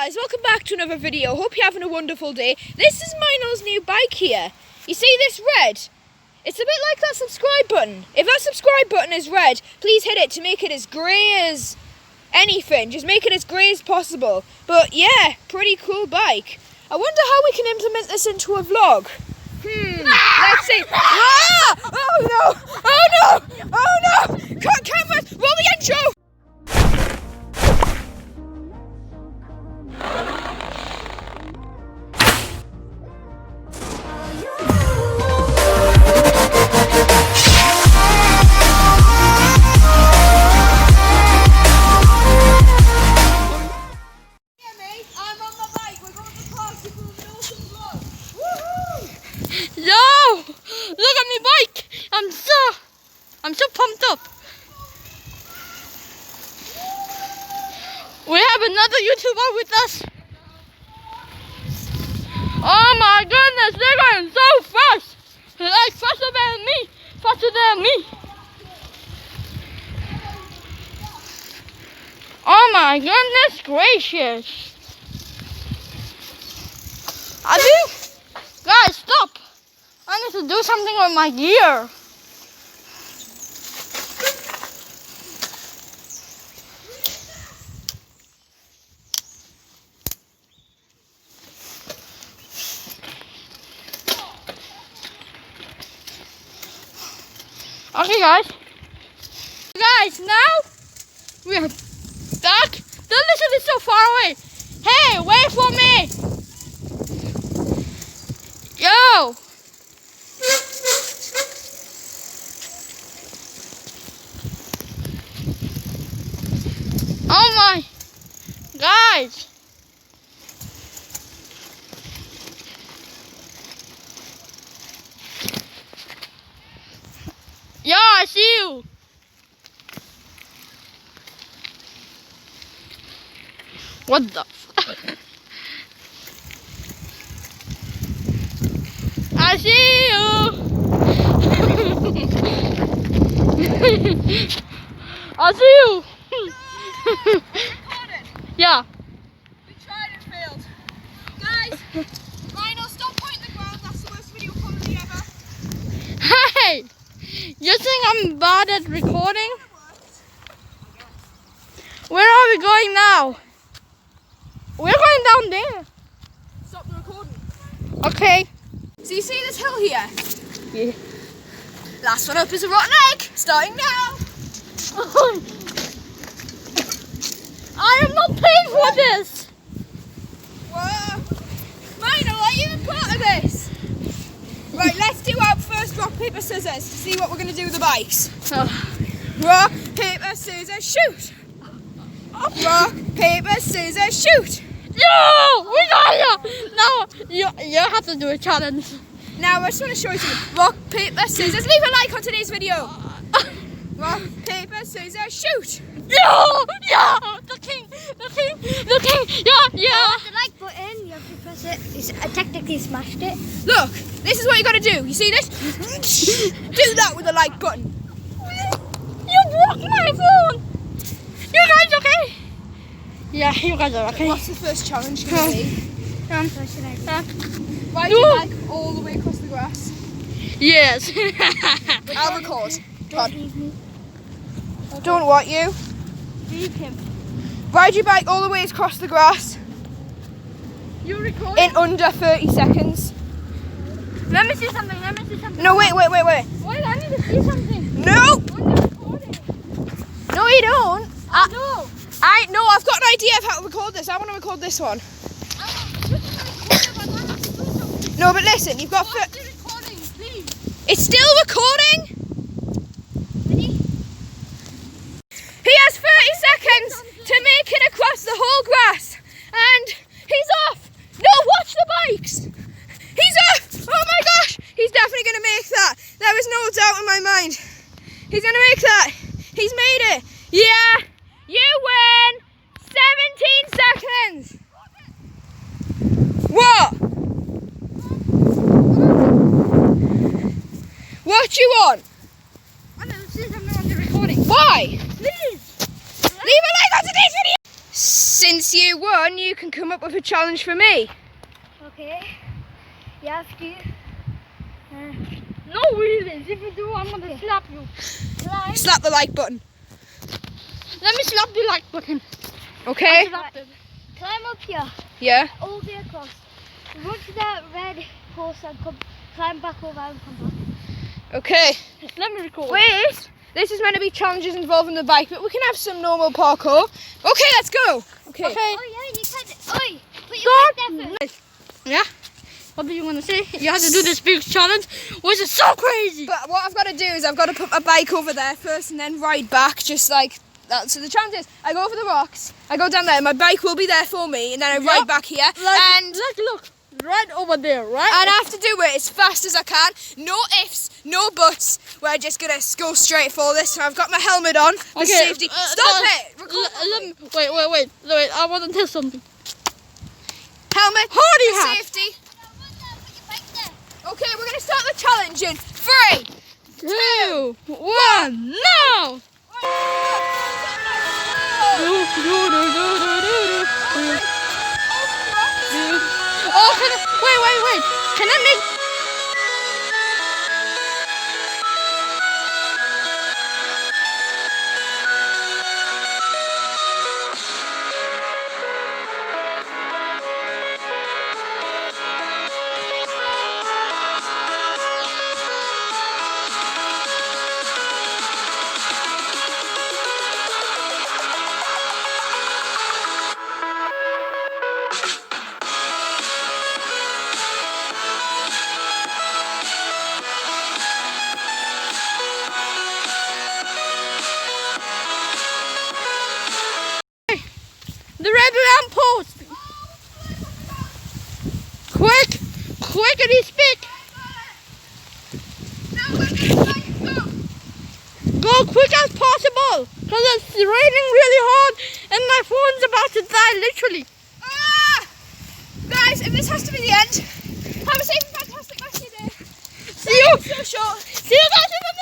guys, welcome back to another video. Hope you're having a wonderful day. This is Mino's new bike here. You see this red? It's a bit like that subscribe button. If that subscribe button is red, please hit it to make it as grey as anything. Just make it as grey as possible. But yeah, pretty cool bike. I wonder how we can implement this into a vlog. Let's see. Ah! Oh no! Oh no! Oh no! Canvas! Roll the intro! Yo! Look at me bike! I'm so pumped up. We have another YouTuber with us. Oh my goodness, they're going so fast! They're like faster than me! Faster than me! Oh my goodness gracious! I think, guys, stop! I need to do something with my gear. Okay, guys. Guys, now we are back. Don't listen, it's so far away. Hey, wait for me. Yo. Oh my, guys. Yo, I see you. What the I see you. I see you. Yeah. We tried and failed. Guys, Rhino, stop pointing the ground. That's the worst video quality ever. Hey! You think I'm bad at recording? Where are we going now? We're going down there. Stop the recording. Okay. So you see this hill here? Yeah. Last one up is a rotten egg. Starting now. I am not paying for this. Whoa. Rhino, are you a part of this? Right, let's do our first rock, paper, scissors to see what we're going to do with the bikes. Rock, paper, scissors, shoot. Rock, paper, scissors, shoot. Yo! We got it! Now, you have to do a challenge. Now, I just want to show you something. Rock, paper, scissors. Leave a like on today's video. Rock, paper, scissors, shoot. Yo! Yeah! The king! Yeah! The like button, you have to press it. I technically smashed it. Look, this is what you got to do. You see this? Do that with the like button. You broke my phone! You guys okay? Yeah, you guys are okay. What's the first challenge going to be? Ride No. your bike all the way across the grass. Yes. I'll record. Go on. Leave me. Don't what you? Leave him. Ride your bike all the way across the grass You recording? in under 30 seconds. Let me see something. No, wait. Wait, I need to see something. No! When you're recording. No, you don't. No. I've got an idea of how to record this. I want to record this one. No, but listen, you've got... Stop the recording, please. It's still recording? He has 30 seconds to make it across the whole grass. And he's off. No, watch the bikes. He's off. Oh my gosh. He's definitely going to make that. There is no doubt in my mind. He's going to make that. He's made it. Yeah. You win. 17 seconds. What? What you want? I need to see something on the recording. Why? Please. Leave a like on today's video. Since since you won, you can come up with a challenge for me. Okay. You have to No reasons. If you do, I'm gonna slap you. climb. Slap the like button. Let me slap the like button. Okay? Slap it. Climb up here. Yeah? All the way across. Run to that red horse and climb back over and come back. Okay. Let me record. Wait! This is meant to be challenges involving the bike, but we can have some normal parkour. Okay, let's go! Okay. Okay. Oh yeah, you can. Oi! Put your bike there first. Yeah? What do you want to say? You have to do this big challenge, which is so crazy. But what I've got to do is I've got to put my bike over there first and then ride back, just like that. So the challenge is I go over the rocks, I go down there, my bike will be there for me, and then I ride back here. And Look, right over there, right? I have to do it as fast as I can. No ifs, no buts. We're just going to go straight for this. So I've got my helmet on for safety. Stop it! Wait. I want to tell something. Helmet Hardy for hat. safety. Okay, we're going to start the challenge in 3, 2, 1, now! Oh, wait. Can I make... The red lamp post! Quickity speak! Go quick as possible! Because it's raining really hard and my phone's about to die, literally. Guys, if this has to be the end, have a safe and fantastic rest of your day. See you! So short. See you guys in the